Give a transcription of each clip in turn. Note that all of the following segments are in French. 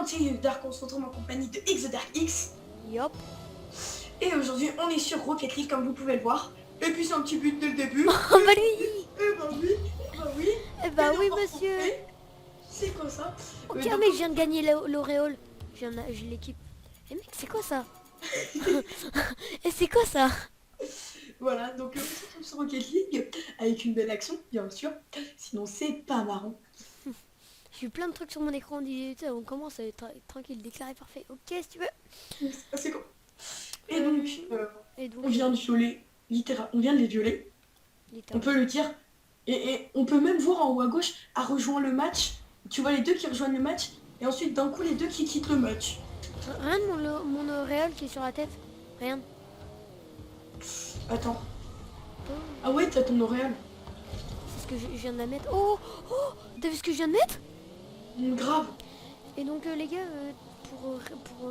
entier Dark, on se retrouve en compagnie de X the Dark X. Yop. Et aujourd'hui on est sur Rocket League comme vous pouvez le voir. Et puis c'est un petit but dès le début. Oh bah lui. Eh bah oui, eh bah oui. Eh bah oui Bien monsieur. rencontré. C'est quoi ça? Ok Donc, mec, je viens de gagner l'auréole. J'ai l'équipe. Eh mec, c'est quoi ça? Et c'est quoi ça? voilà, donc on se retrouve sur Rocket League avec une belle action, bien sûr. Sinon c'est pas marrant. J'ai eu plein de trucs sur mon écran. On commence à être tranquille, déclaré parfait. Ok si tu veux. C'est quoi? Et donc, Et donc on vient de violer, on vient de les violer. On peut le dire. Et on peut même voir en haut à gauche, a rejoint le match. Tu vois les deux qui rejoignent le match. Et ensuite d'un coup les deux qui quittent le match. Rien de mon auréole qui est sur la tête. Rien. Attends. Oh. Ah ouais, t'as ton auréole. C'est ce que je viens de la mettre. Oh, oh, t'as vu ce que je viens de mettre? Grave. Et donc les gars, pour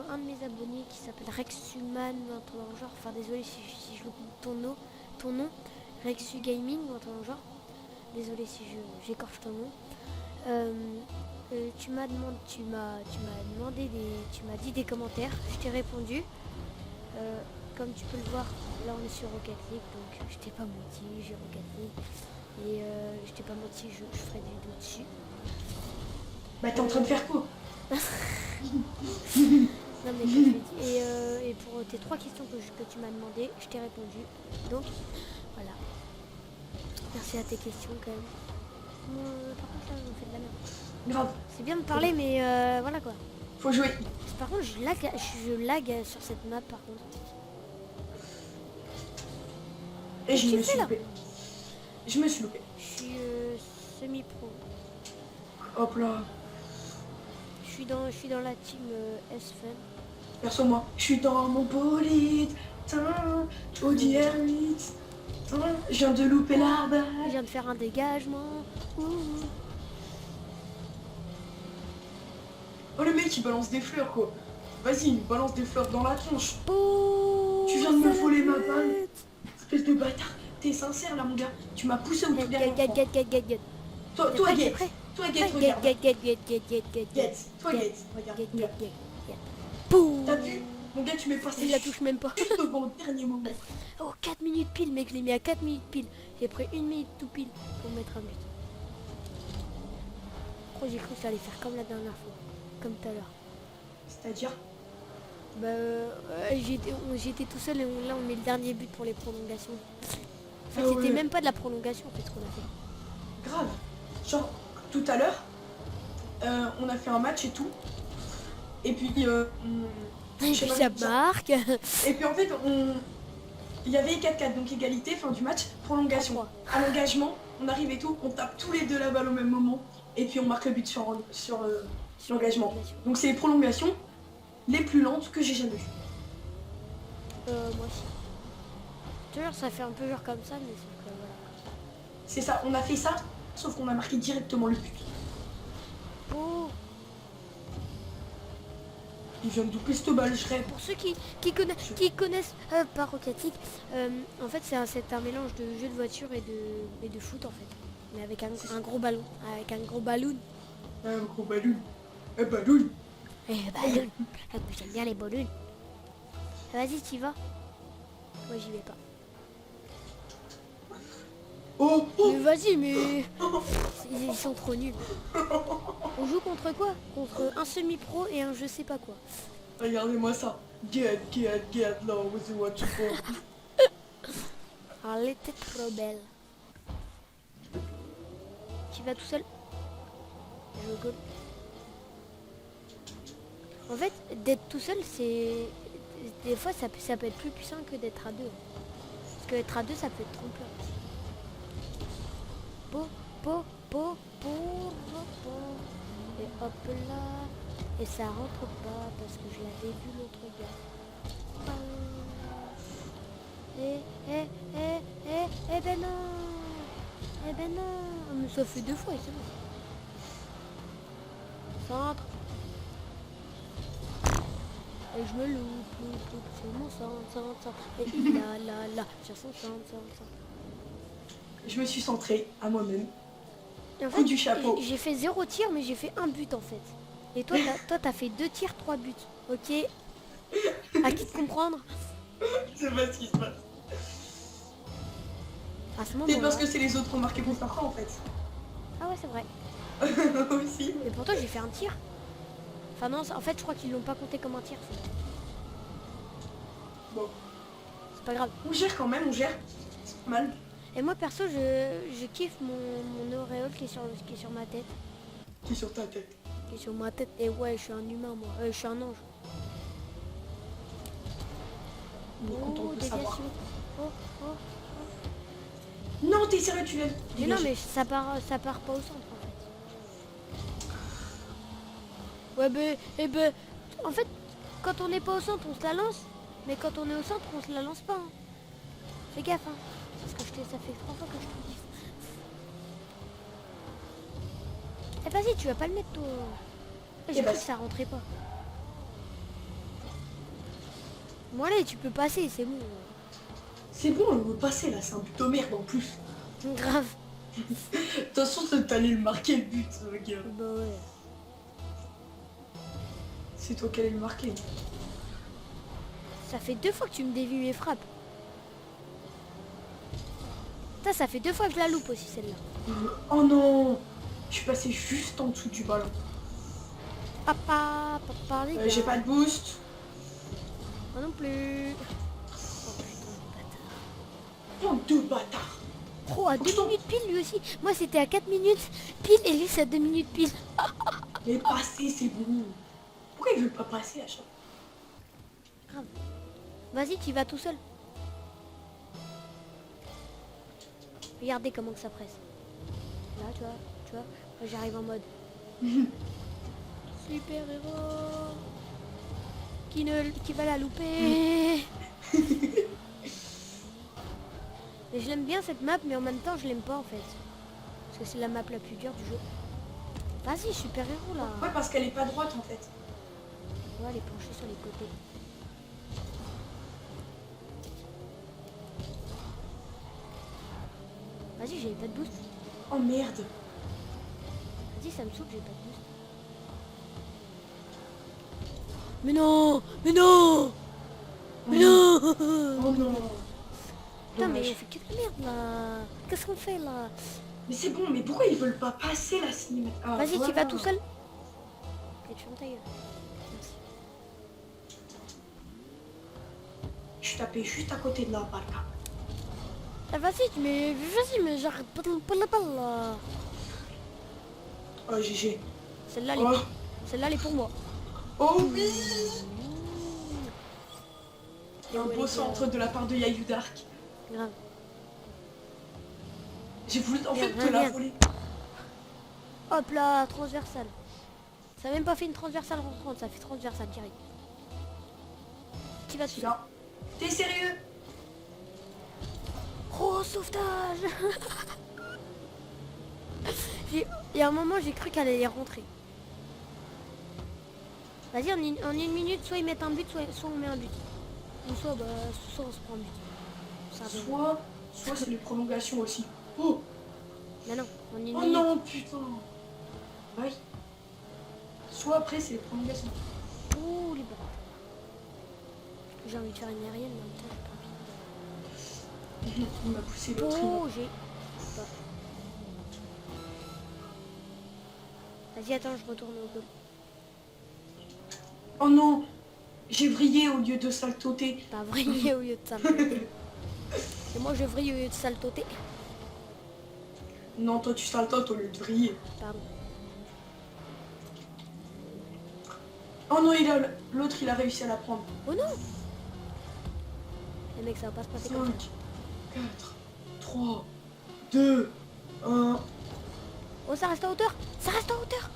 un de mes abonnés qui s'appelle Rexuman, un truc dans le genre, enfin désolé si je loupe ton nom, Rexu Gaming ou un truc dans le genre, désolé si j'écorche ton nom. Tu m'as dit des commentaires, je t'ai répondu. Comme tu peux le voir, là on est sur Rocket League, donc je t'ai pas menti, j'ai Rocket League. Et je t'ai pas menti, je ferai des vidéos dessus. Bah t'es en train de faire quoi? Non mais je l'ai dit. Et pour tes 3 questions que tu m'as demandé, je t'ai répondu. Donc voilà. Merci à tes questions quand même. Par contre là on fait de la merde. Grave. C'est bien de parler mais voilà quoi. Faut jouer. Par contre je lag sur cette map par contre. Et je me suis loupé. Je me suis loupé. Je suis semi-pro. Hop là. Je suis dans la team S-Fun. Perso moi, je suis dans mon bolide. Audi R8. Je viens de louper la balle. Je viens de faire un dégagement. Ouh. Oh le mec il balance des fleurs quoi. Vas-y, il balance des fleurs dans la tronche. Oh, tu viens de me voler ma balle. Espèce de bâtard. T'es sincère là mon gars. Tu m'as poussé au tout dernier moment. Toi Gates. Toi Gates, regarde. Gates. Toi Gates, regarde. T'as vu? Mon gars tu m'es passé. Je la touche même pas. Juste devant le dernier moment. Oh 4 minutes pile mec, je l'ai mis à 4 minutes pile. J'ai pris 1 minute tout pile pour mettre un but. Oh, j'ai cru que ça allait faire comme la dernière fois. Comme tout à l'heure. C'est-à-dire? Bah j'étais tout seul et là on met le dernier but pour les prolongations. En fait c'était même pas de la prolongation en fait ce qu'on a fait. Grave. Genre tout à l'heure on a fait un match et tout. Et puis et puis ça marque. Et puis en fait il y avait 4-4 donc égalité, fin du match, prolongation. À l'engagement, on arrive et tout, on tape tous les deux la balle au même moment et puis on marque le but sur l'engagement. Donc c'est les prolongations les plus lentes que j'ai jamais vues. Moi aussi. Toujours ça fait un peu genre comme ça mais c'est que voilà. C'est ça, on a fait ça, sauf qu'on a marqué directement le but. Oh. Il vient de doubler cette balle, je rêve. Pour ceux qui connaissent pas Rocket League, en fait c'est un mélange de jeu de voiture et de foot en fait. Mais avec un gros ballon. Avec un gros ballon. Un gros ballon. Un ballon. Ballon. J'aime bien les ballons. Vas-y, t'y vas. Moi j'y vais pas. Oh, mais vas-y, mais ils sont trop nuls. On joue contre quoi? Contre un semi-pro et un je sais pas quoi. Regardez-moi ça. Get là, with what you want. Alors, elle était trop belle. Tu vas tout seul? Je rigole. En fait, d'être tout seul, c'est... Des fois, ça peut être plus puissant que d'être à deux. Parce que être à deux, ça peut être trompeur. Et hop là. Et ça rentre pas parce que je l'avais vu l'autre gars. Eh ben non. Eh ben non. Mais ça fait 2 fois et c'est bon. Centre. Et je me loupe, c'est mon centre. Et il là, sur son centre. Je me suis centré à moi-même. Et en Coup fait, du chapeau. J'ai fait 0 tir, mais j'ai fait un but en fait. Et toi, t'as fait 2 tirs, 3 buts. Ok. À qui de comprendre? Je sais pas ce qui se passe. À ce C'est moment-là. parce que c'est les autres qui ont marqué contre toi en fait. Ah ouais, c'est vrai. Aussi. Mais pourtant, j'ai fait un tir. Enfin non, en fait, je crois qu'ils l'ont pas compté comme un tir. Bon. C'est pas grave. On gère quand même, on gère. C'est pas mal. Et moi, perso, je kiffe mon auréole qui est sur ma tête. Qui est sur ta tête. Qui est sur ma tête. Et ouais, je suis un humain, moi. Je suis un ange. On est content de savoir. déviation. Oh, oh. Non, t'es sérieux, tu viens. Mais non, mais ça part pas au centre, en fait. Ouais, ben, en fait, quand on n'est pas au centre, on se la lance. Mais quand on est au centre, on se la lance pas. Hein. Fais gaffe, hein. Parce que ça fait 3 fois que je te dis. Eh, vas-y, tu vas pas le mettre, toi. J'ai cru que ça rentrait pas. Bon, allez, tu peux passer, c'est bon. C'est bon, on veut passer là, c'est un but de merde en plus. Grave. De toute façon, t'allais le marquer le but, gars. Bah ouais. C'est toi qui allais le marquer. Ça fait 2 fois que tu me dévies mes frappes. Ça fait 2 fois que je la loupe aussi, celle-là. Oh non, je suis passé juste en dessous du ballon. Papa, les gars. J'ai pas de boost. Moi non plus. Oh, deux bâtards. Oh, à 2 minutes pile lui aussi. Moi c'était à 4 minutes pile et lui c'est à 2 minutes pile. Mais passer, c'est bon. Pourquoi ils veulent pas passer à chaque fois? Grave. Vas-y, tu y vas tout seul. Regardez comment que ça presse. Là, tu vois. Moi, j'arrive en mode super héros qui va la louper. Et je l'aime bien cette map, mais en même temps je l'aime pas en fait. Parce que c'est la map la plus dure du jeu. Vas-y, super héros là. Ouais, parce qu'elle est pas droite en fait. Ouais, elle est penchée sur les côtés. Vas-y, j'avais pas de boost. Oh merde. Vas-y, ça me saoule, j'ai pas de boost. Mais non. Mais non. Oh non. Putain, mais Dommage. on fait que de la merde là. Qu'est-ce qu'on fait là? Mais c'est bon, mais pourquoi ils veulent pas passer la cinéma? Ah, Vas-y, tu voilà. vas tout seul. Et tu fermes ta gueule. Merci. Je suis tapé juste à côté de la balle là. Ah, vas-y, mais j'arrête pas de la balle là. Oh GG. Celle-là, Oh. elle est pour moi. Oh oui. Il y a un Ouais, beau les centre gars. de la part de Yayu Dark. Grave. J'ai voulu en fait Viens, te la viens. voler. Hop là, transversale. Ça a même pas fait une transversale rentrante, ça fait transversale direct. Qui va dessus? Là. T'es sérieux? Oh, sauvetage. Il y a un moment, j'ai cru qu'elle allait rentrer. Vas-y, en une minute, soit ils mettent un but, soit on met un but. Ou soit on se prend un but. Ça va. Soit c'est les prolongations aussi. Oh, Mais non, en une oh minute. non, putain. Oui. Soit après c'est les prolongations. Ouh, les bâtards. J'ai envie de faire une aérienne, mais en même temps, j'ai pas envie. Il m'a poussé l'autre. Oh, j'ai... Pas. Vas-y, attends, je retourne au goal. Oh non, j'ai vrillé au lieu de saltoter. T'as vrillé au lieu de saltoter. Et moi, je vrille au lieu de saltoter. Non, toi tu saltotes au lieu de vriller. Pardon. Oh non, l'autre il a réussi à la prendre. Oh non. Les mecs, ça va pas se passer comme 5, ça. 4, 3, 2, 1. Oh, ça reste à hauteur. Ça reste à hauteur.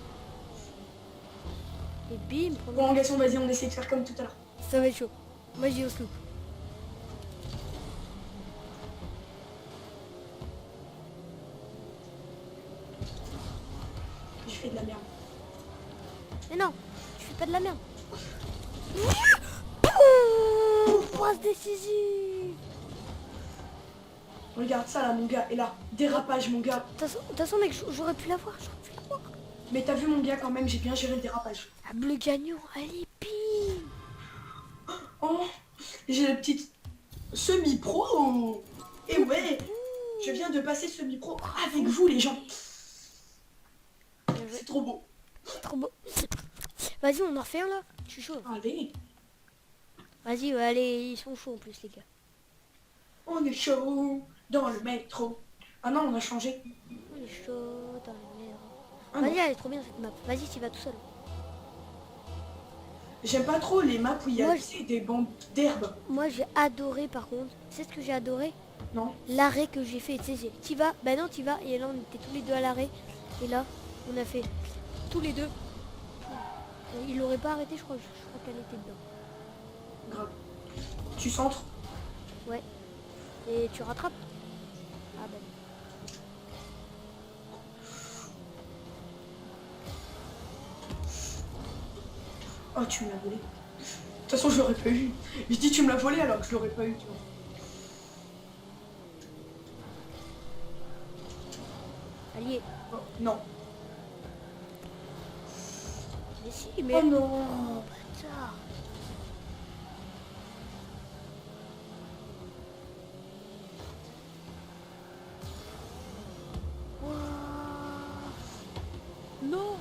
Et bim, premier. Prolongation, vas-y, on essaie de faire comme tout à l'heure. Ça va être chaud. Moi, j'y au sloop. J'ai fait de la merde. Mais non, tu fais pas de la merde. Pouh, passe décisive. Regarde ça là, mon gars. Et là, dérapage, mon gars. De toute façon, mec, j'aurais pu l'avoir. Mais t'as vu mon gars quand même, j'ai bien géré le dérapage. Ah, bleu gagnant, allez, pim. Oh, j'ai la petite semi-pro. Et ouais, je viens de passer semi-pro avec vous les gens. Bien joué. C'est trop beau. C'est trop beau. Vas-y, on en refait un là. Je suis chaud. Allez, Vas-y, ouais, allez, ils sont chauds en plus les gars. on est chaud dans le métro. Ah non, on a changé. On est chaud dans la mer. Ah non. Vas-y, elle est trop bien cette map. Vas-y, tu vas tout seul. J'aime pas trop les maps où il y a Moi, tu sais, des bandes d'herbe. Moi, j'ai adoré par contre. C'est ce que j'ai adoré. Non. L'arrêt que j'ai fait. Tu sais, t'y vas. Bah non, t'y vas. Et là, on était tous les deux à l'arrêt. Et là, on a fait tous les deux. Et il l'aurait pas arrêté, je crois. Je crois qu'elle était dedans. Grave. Tu centres. Ouais. Et tu rattrapes. Ah ben. Oh, tu me l'as volé. De toute façon, je l'aurais pas eu. Je dis tu me l'as volé alors que je l'aurais pas eu, tu vois. Allié. Oh, non. Mais si, mais. Oh non. Bâtard. Ouah. Non.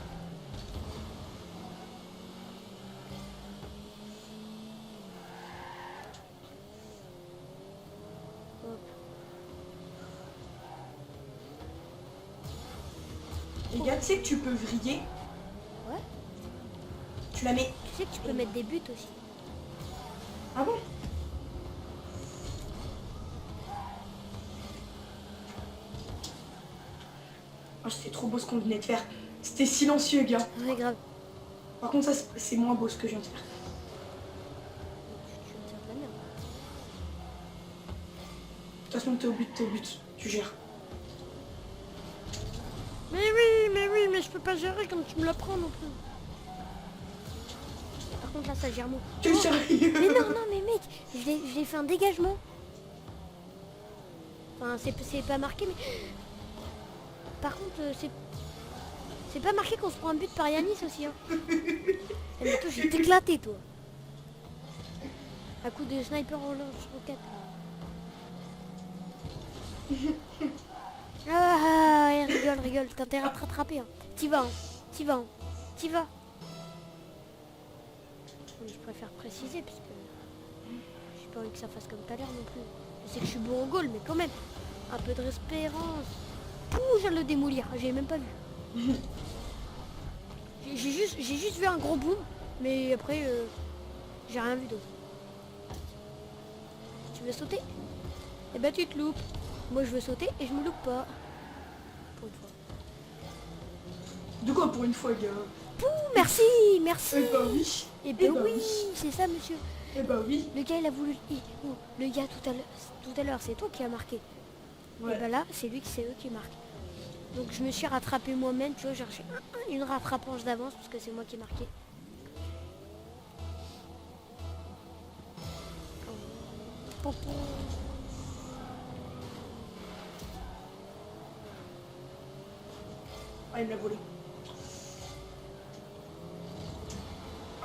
Hop. Les gars, tu sais que tu peux vriller. Ouais. Tu la mets. Tu sais que tu peux mettre des buts aussi. Ah bon? Oh, c'était trop beau ce qu'on venait de faire. C'était silencieux, gars. Ouais, grave. Par contre, ça, c'est moins beau ce que je viens de faire. Tu me tires de la merde. De toute façon, t'es au but. Tu gères. Mais je peux pas gérer comme tu me l'apprends non plus. Par contre là ça gère moi. Tu es sérieux? Mais non, mais mec, j'ai fait un dégagement. Enfin c'est pas marqué mais... Par contre c'est pas marqué qu'on se prend un but par Yanis aussi hein. Eh, mais toi j'ai éclaté toi. À coup de sniper en lance-roquette. Ah, rigole, t'as intérêt à te rattraper. Hein. T'y vas. Mais je préfère préciser parce que j'ai pas envie que ça fasse comme tout à l'heure non plus. Je sais que je suis bon au goal, mais quand même, un peu de espérance. Pouh, je viens de le démolir, j'ai même pas vu. J'ai juste vu un gros boom, mais après, j'ai rien vu d'autre. Tu veux sauter? Eh ben tu te loupes. Moi je veux sauter et je me loupe pas. Pour une fois. De quoi pour une fois, gars? Pouh, merci. Eh bah oui. Eh ben bah oui, oui. c'est ça monsieur. Eh bah oui. Le gars il a voulu... oh, le gars tout à l'heure c'est toi qui a marqué. Ouais. Et ben là c'est eux qui marquent. Donc je me suis rattrapé moi-même, tu vois, j'ai cherché une rattrapage d'avance parce que c'est moi qui ai marqué. Oh. Ah, il me l'a volé.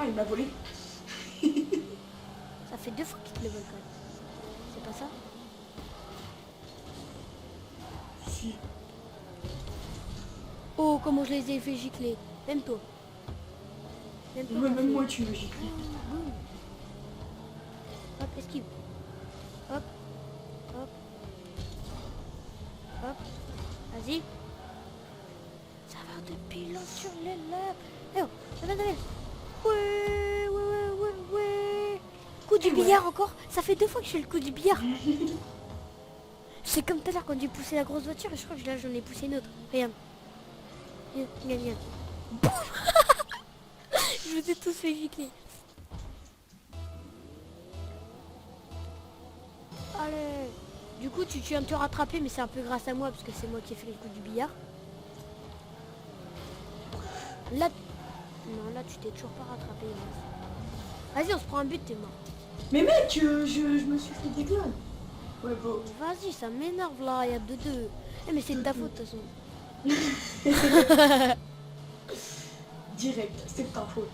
Ah, il m'a volé. Ça fait 2 fois qu'il te le vole quand même. C'est pas ça? Si. Oh comment je les ai fait gicler. Même toi. Ouais, t'as même fait- moi, tu me gicles. Boum. Hop, esquive. Hop. Hop. Hop. Vas-y. Ça va depuis là sur les lèvres. Eh oh, ça va. Ouais. Coup du Eh ouais. billard encore. Ça fait 2 fois que je fais le coup du billard. C'est comme tout à l'heure quand j'ai poussé la grosse voiture et je crois que là j'en ai poussé une autre. Regarde. Regarde. Boum. Je vous ai tous fait gicler. Allez. Du coup tu viens de te rattraper mais c'est un peu grâce à moi parce que c'est moi qui ai fait le coup du billard. Là... Non là tu t'es toujours pas rattrapé. Vas-y on se prend un but, t'es mort. Mais mec, je me suis fait déglingue. Ouais, bon. Vas-y ça m'énerve là, il y a 2-2. Eh mais c'est de ta faute de toute façon. Direct, c'est ta faute.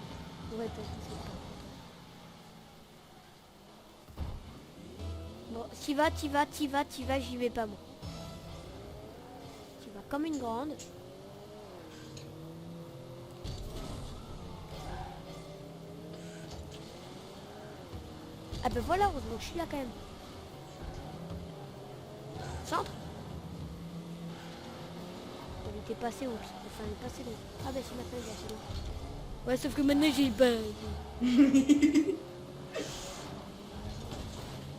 Ouais, t'inquiète pas. Bon, t'y vas, j'y vais pas moi. T'y vas comme une grande. Ah ben voilà, heureusement que je suis là quand même. Centre. Il était passé où? Enfin, il est passé loin. Ah ben c'est maintenant il est assez loin. Ouais, sauf que maintenant j'ai le bug.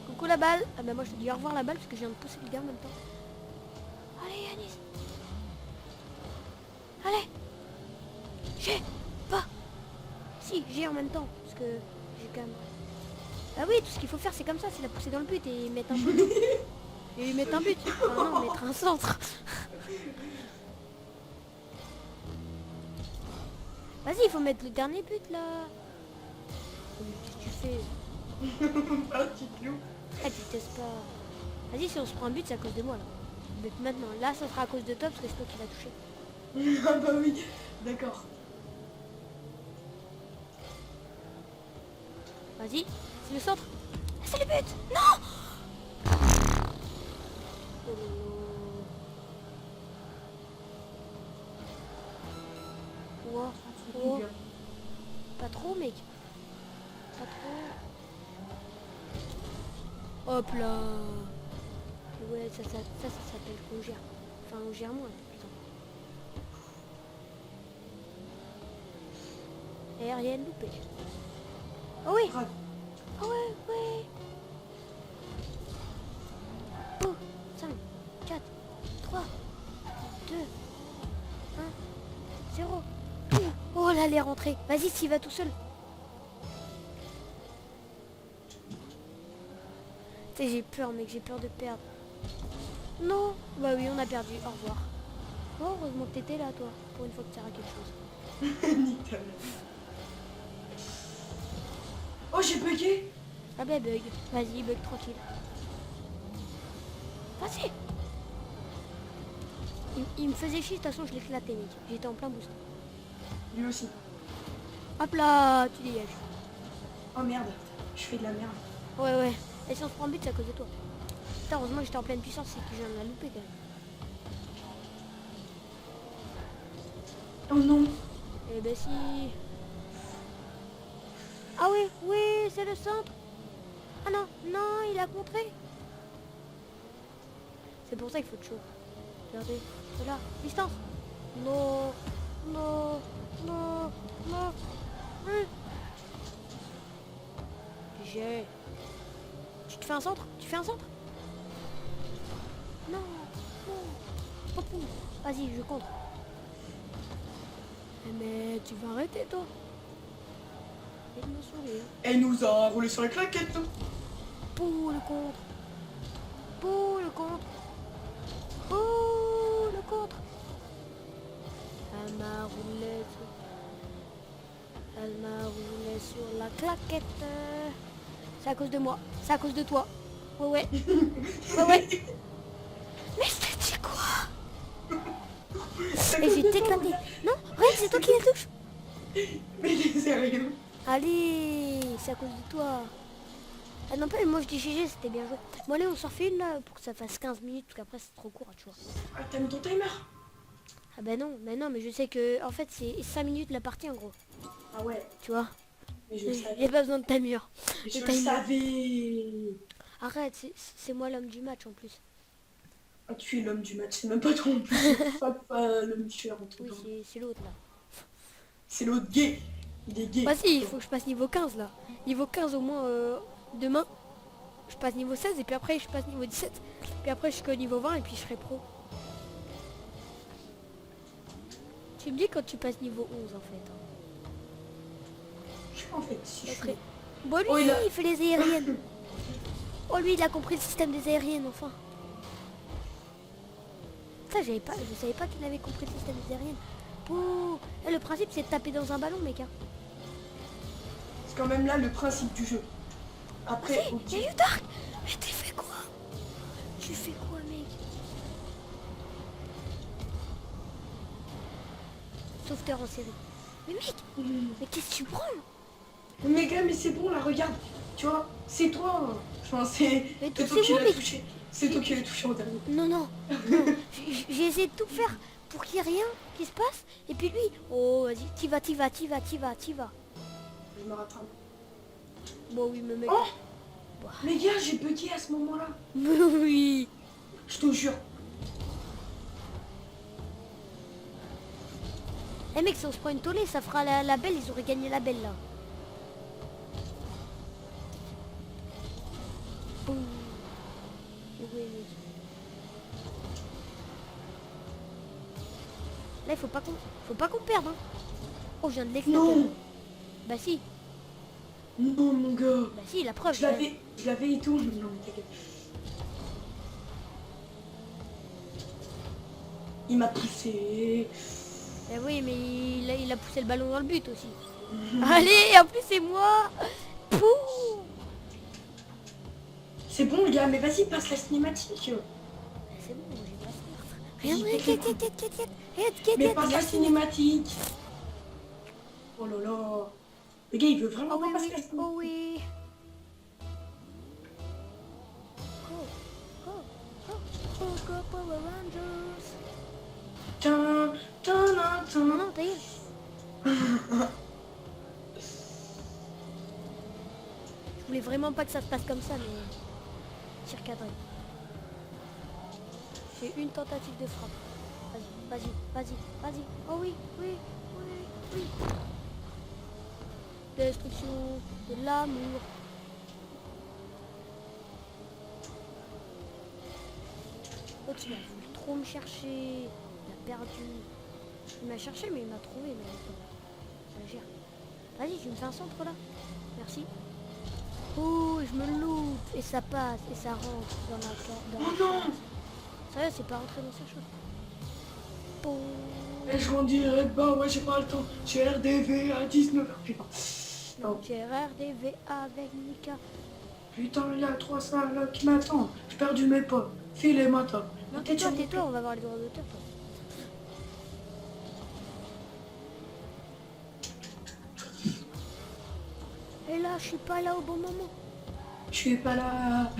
Coucou la balle. Ah ben moi je te dis au revoir la balle parce que je viens de pousser le gars en même temps. Allez Yanis. Allez. J'ai pas. Si, j'ai en même temps. Parce que j'ai quand même... Ah oui, tout ce qu'il faut faire c'est comme ça, c'est la pousser dans le but et mettre un but. Et mettre un but. Enfin non, mettre un centre. Vas-y, il faut mettre le dernier but là. Qu'est-ce que tu fais? Ah, tu te loues. Ah, tu testes pas. Vas-y, si on se prend un but, c'est à cause de moi là. But maintenant, là, ça sera à cause de toi parce que c'est toi qui l'as touché. Ah bah oui, d'accord. Vas-y, c'est le centre. Ah, c'est le but. Non. Oh. Wow. Oh. Pas trop, mec. Pas trop. Hop là. Ouais, ça s'appelle qu'on gère. Enfin, on gère moins, plutôt. Aérienne loupée. Oh oui. Grave. Ah ouais, ouais. Oh, 5, 4, 3, 2, 1, 0. Oh là, elle est rentrée. Vas-y, s'il va tout seul. Tu sais, j'ai peur, mec, j'ai peur de perdre. Non. Bah oui, on a perdu. Au revoir. Oh, heureusement que t'étais là, toi. Pour une fois que tu sers à quelque chose. Nique ta mère. Oh, j'ai bugué. Ah bah bug. Vas-y, bug tranquille. Vas-y. Il me faisait chier, de toute façon, je l'éclatais, mec. J'étais en plein boost. Lui aussi. Hop là, tu dégages. Oh merde, je fais de la merde. Ouais, ouais. Et si on se prend but, c'est à cause de toi. Putain, heureusement que j'étais en pleine puissance, c'est que je viens de la louper quand même. Oh non. Eh ben si. Ah oui, oui, c'est le centre. Ah non, non, il a contré. C'est pour ça qu'il faut de chaud. Regardez, c'est là, distance. Non, non, non, non. J'ai. Tu te fais un centre? Tu fais un centre? Non, non. Popou. Vas-y, je contre. Mais tu vas arrêter toi. Et me sourire. Elle nous a roulé sur les claquettes. Pour le contre. Pour le contre. Pour le contre. Elle m'a roulé sur la claquette. C'est à cause de moi. C'est à cause de toi. Ouais, ouais. Ouais, ouais. Mais je t'ai dit quoi? Et j'ai t'éclaté. Non, regarde, c'est toi qui la touche. Mais t'es sérieux? Allez, c'est à cause de toi. Ah non, pas, moi je dis GG, c'était bien joué. Bon allez, on s'en refait une là pour que ça fasse 15 minutes, parce qu'après c'est trop court, tu vois. Ah, t'as mis ton timer? Ah bah non, mais je sais que en fait c'est 5 minutes la partie en gros. Ah ouais, Tu vois. mais je le savais. J'ai pas besoin de timer. Mais je Le le timer. savais. Arrête, c'est moi l'homme du match en plus. Ah, tu es l'homme du match, c'est même pas toi en plus. Pas l'homme du tueur en tout Oui, cas. c'est l'autre là. C'est l'autre gay. Il est gay. Vas-y, il faut que je passe niveau 15 là. Niveau 15 au moins demain. Je passe niveau 16 et puis après je passe niveau 17. Puis après je suis qu'au niveau 20 et puis je serai pro. Tu me dis quand tu passes niveau 11 en fait. Hein. Je sais pas en fait si je suis... Après... Bon lui Oh, il fait les aériennes. Oh lui il a compris le système des aériennes enfin. Ça je savais pas qu'il avait compris le système des aériennes. Pouh. Et le principe c'est de taper dans un ballon mec. Hein. C'est quand même là le principe du jeu. Après, ok. Y'a eu Dark. Mais t'es fait quoi? Tu fais quoi mec? Sauveteur en série. Mais mec, mais qu'est-ce que tu prends? Mais gars, mais c'est bon là, regarde. Tu vois, c'est toi. Enfin, c'est Mais toi c'est qui moi, l'as mais... touché. C'est toi qui l'as touché en dernier. Non, non, non. J'ai essayé de tout faire pour qu'il n'y ait rien qui se passe. Et puis lui, oh, vas-y, t'y vas, t'y vas, t'y vas, t'y vas, t'y vas. Je me rattrape. Bon, oui, mais mec. Oh mais gars, j'ai bugué à ce moment-là. Oui. Je te jure. Eh mec, si on se prend une tollée, ça fera la belle, ils auraient gagné la belle là. Boum. Oui, oui. Là, il faut pas qu'on perde. Hein. Oh, je viens de l'éclater. Non. Bah si, Non, mon gars. bah si, la preuve. Je l'avais et tout. Non, mais t'inquiète. Il m'a poussé. Eh oui, mais il a poussé le ballon dans le but aussi. Allez, en plus c'est moi. Pouh. C'est bon, les gars, mais vas-y, passe la cinématique. C'est bon, j'ai pas fait. Rien, Vas-y, mais passe la cinématique. Oh là là. Le gars, il veut vraiment Oh pas oui, passer oui, la cinématique. oh oui. Oh, oh, oh, oh, go Power Rangers. Tin, tin, tin, Non, tin. non, ta gueule. Je voulais vraiment pas que ça se passe comme ça, mais... Tir cadré. J'ai une tentative de frappe. Vas-y, vas-y, vas-y, vas-y. Oh oui, oui, oui, oui. Destruction de l'amour. L'autre, il a voulu trop me chercher. Il a perdu. Il m'a cherché, mais il m'a trouvé. Mais ça gère. Vas-y, tu me fais un centre là. Merci. Oh, je me loupe. Et ça passe. Et ça rentre dans la Oh non. Sérieux, c'est pas rentré dans sa chose. Boum. Et je rendirai pas, ouais, j'ai pas le temps. J'ai RDV à 19h. Putain. Non. J'ai RDV avec Nika. Putain, il y a 3 salles là qui m'attendent. J'ai perdu mes potes. Filez maintenant. Non, tais-toi, on va voir les droits d'auteur. Toi. Et là, je suis pas là au bon moment. Je suis pas là.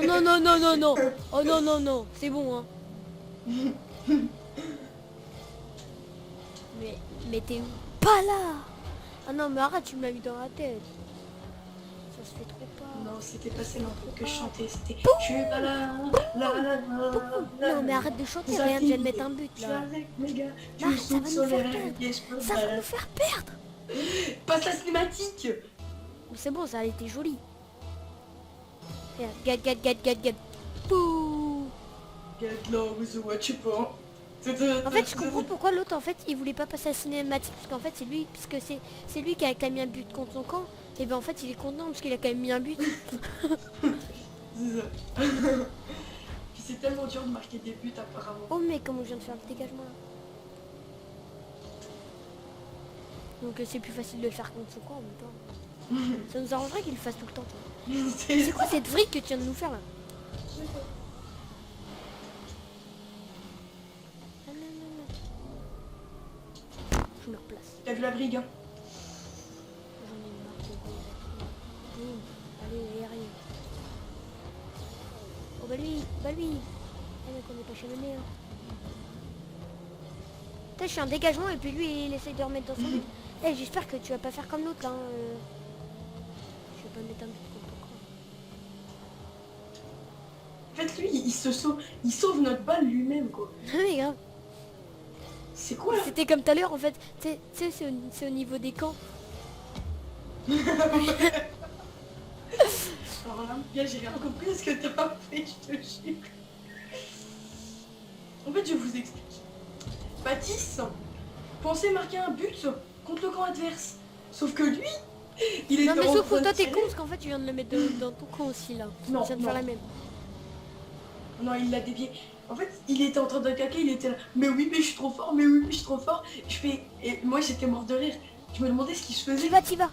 Non, non, non, non, non, non. Oh non, non, non. C'est bon, hein. Mais t'es pas là. Ah non, mais arrête, tu me l'as mis dans la tête. Ça se fait trop pas. Non, c'était pas celle que je chantais. C'était je suis pas là. Non, mais arrête de chanter, rien, je viens de mettre un but Je suis là. avec mes gars. Non, Tu ça va sautes nous sur les faire rêves. perdre. Ça va nous faire perdre. Passe la cinématique. C'est bon, ça a été joli. Regarde, get. Pouh. Get low with the watch for. En fait, je comprends pourquoi l'autre, en fait, il voulait pas passer à la cinématique, parce qu'en fait, c'est lui, parce que c'est lui qui a quand même mis un but contre son camp, et ben en fait, il est content parce qu'il a quand même mis un but. C'est ça. Puis c'est tellement dur de marquer des buts apparemment. Oh, mais comment je viens de faire le dégagement là. Donc c'est plus facile de le faire contre son camp en même temps. Ça nous arrangerait qu'il le fasse tout le temps. C'est quoi cette vrille que tu viens de nous faire là? Je me replace. T'as vu la brigue hein? J'en ai marre de rire. Boum. Allez, aérien. Oh bah lui. Eh mec, on n'est pas chez le nez. Hein. Putain, je suis un dégagement et puis lui il essaye de remettre dans son but. Eh, j'espère que tu vas pas faire comme l'autre là. Je vais pas mettre un but contre toi. En fait lui il sauve notre balle lui-même quoi. Mais grave. C'est quoi là? C'était comme tout à l'heure en fait. Tu sais, c'est au niveau des camps. Alors là, gars, j'ai rien compris à ce que t'as fait, je te jure. En fait, je vous explique. Baptiste pensait marquer un but contre le camp adverse. Sauf que lui, il était Non mais en sauf train que toi de t'es tirer. con parce qu'en fait tu viens de le mettre dans ton camp aussi là. Non, Tu viens de faire la même. Non, il l'a dévié. En fait, il était en train de caquer, il était là. Mais oui, mais je suis trop fort, mais oui, mais je suis trop fort. Je fais... Et moi, j'étais mort de rire. Je me demandais ce qu'il se faisait. T'y vas.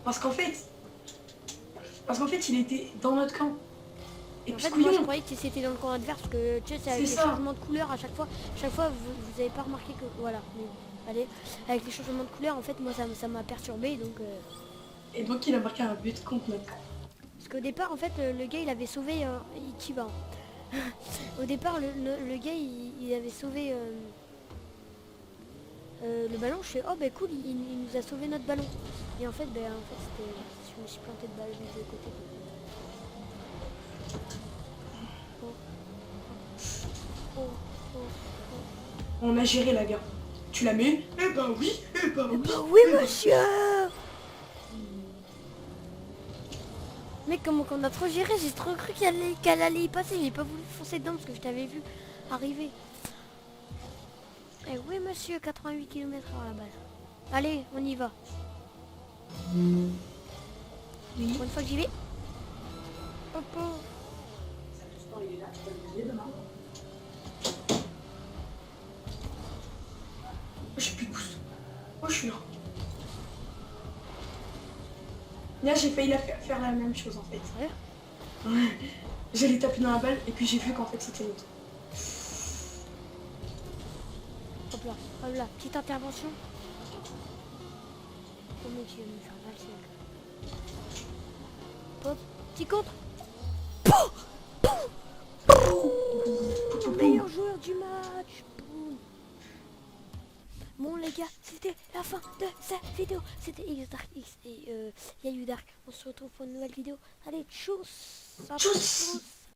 Parce qu'en fait, il était dans notre camp. Et En puis, fait moi je couillon. croyais que c'était dans le camp adverse parce que tu sais c'est avec C'est les ça. changements de couleur à chaque fois. Chaque fois vous avez pas remarqué que. Voilà. Mais Allez, avec les changements de couleur, en fait, moi, ça m'a perturbé, donc... Et donc il a marqué un but contre notre camp. Parce qu'au départ, en fait, le gars, il avait sauvé... Ichiba. Au départ, le gars, il avait sauvé le ballon. Je fais, oh, bah cool, il nous a sauvé notre ballon. Et en fait, c'était... Je me suis planté de balle de côté. Oh, oh, oh, oh. On a géré la guerre. Tu l'as mis? Eh ben oui, eh ben oui. Bah oui, monsieur. Mec, comment qu'on a trop géré, j'ai trop cru qu'elle allait y passer, j'ai pas voulu foncer dedans parce que je t'avais vu arriver. Eh oui monsieur, 88 km/h la balle. Allez, on y va. Oui. Pour une fois que j'y vais. Hop, hop. Il est là, tu peux le payer demain. J'ai plus de pouce. Oh, je suis là. Là, j'ai failli faire la même chose en fait. Ouais. Ouais. J'allais taper dans la balle et puis j'ai vu qu'en fait c'était l'autre. Hop là, petite intervention. Oh mais tu vas me faire valser. Hop, petit contre. Meilleur joueur du match. Boum. Bon les gars, c'était la fin de cette vidéo. C'était XDarkX et Yayu Dark. On se retrouve pour une nouvelle vidéo. Allez, tchuss. Tchuss.